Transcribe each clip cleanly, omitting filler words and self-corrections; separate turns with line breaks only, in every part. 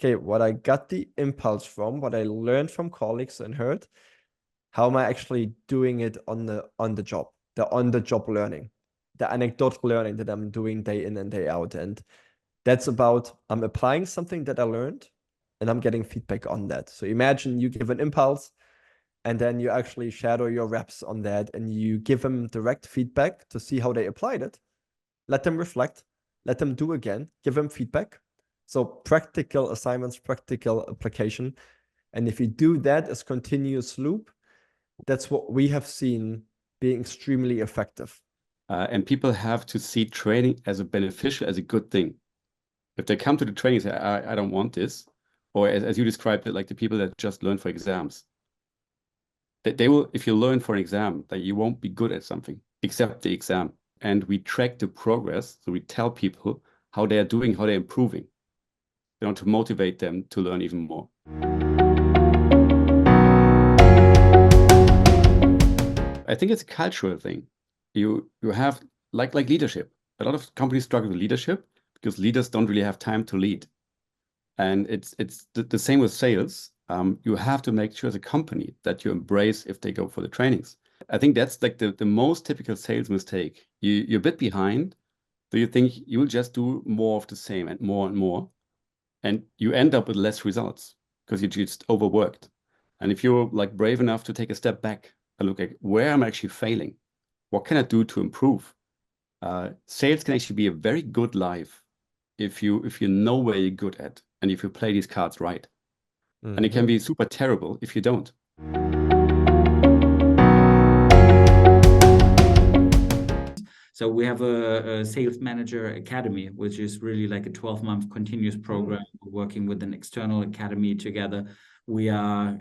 okay, what I got the impulse from, what I learned from colleagues and heard, how am I actually doing it on the job, the on-the-job learning, the anecdotal learning that I'm doing day in and day out. And that's about, I'm applying something that I learned and I'm getting feedback on that. So imagine you give an impulse and then you actually shadow your reps on that and you give them direct feedback to see how they applied it. Let them reflect, let them do again, give them feedback. So practical assignments, practical application. And if you do that as continuous loop, that's what we have seen being extremely effective.
And people have to see training as a beneficial, as a good thing. If they come to the training and say, I don't want this, or as you described it, like the people that just learn for exams, that they will, if you learn for an exam, that you won't be good at something except the exam. And we track the progress. So we tell people how they are doing, how they're improving, to motivate them to learn even more. I think it's a cultural thing. You have like leadership. A lot of companies struggle with leadership because leaders don't really have time to lead. And it's the same with sales. You have to make sure as a company that you embrace if they go for the trainings. I think that's like the most typical sales mistake. You're a bit behind, so you think you'll just do more of the same and more, and you end up with less results because you just overworked. And if you're like brave enough to take a step back and look at where I'm actually failing, what can I do to improve? Sales can actually be a very good life if you know where you're good at and if you play these cards right. And it can be super terrible if you don't.
So we have a sales manager academy, which is really like a 12-month continuous program. We're working with an external academy together. We are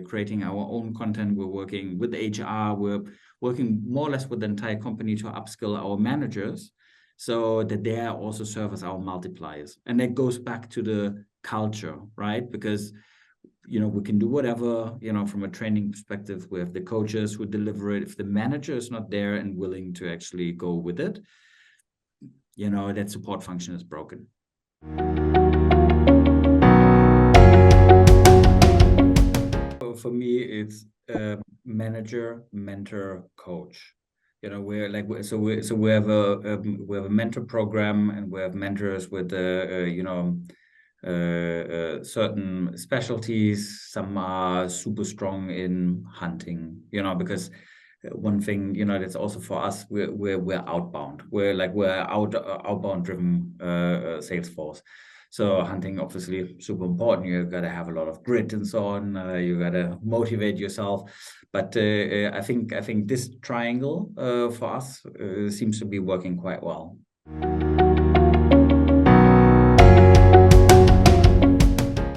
creating our own content. We're working with HR. We're working more or less with the entire company to upskill our managers so that they also serve as our multipliers. And that goes back to the culture, right? Because we can do whatever, from a training perspective. We have the coaches who deliver it. If the manager is not there and willing to actually go with it, that support function is broken. For me, it's manager, mentor, coach. We have a mentor program, and we have mentors with certain specialties. Some are super strong in hunting, because one thing, that's also for us, we're outbound. We're outbound driven sales force. So hunting, obviously, super important. You got to have a lot of grit and so on. You got to motivate yourself. But I think this triangle for us seems to be working quite well.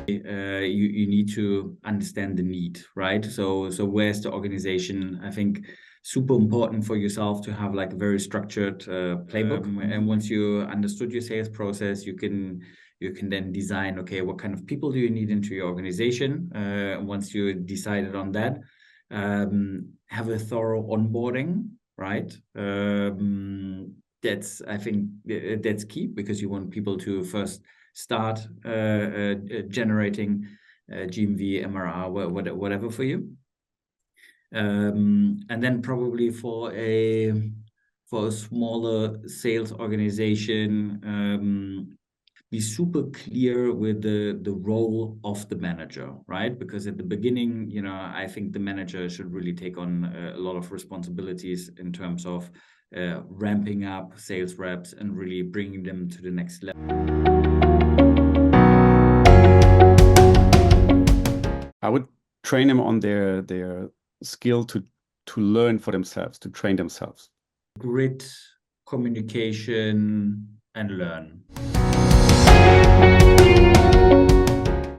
You need to understand the need, right? So where's the organization? I think super important for yourself to have like a very structured playbook. And once you understood your sales process, you can then design, okay, what kind of people do you need into your organization? Once you decided on that, have a thorough onboarding, right? I think that's key, because you want people to first start generating GMV, MRR, whatever for you. And then probably for a smaller sales organization, be super clear with the role of the manager, right? Because at the beginning, I think the manager should really take on a lot of responsibilities in terms of ramping up sales reps and really bringing them to the next level.
I would train them on their skill to learn for themselves, to train themselves.
Grit, communication, and learn.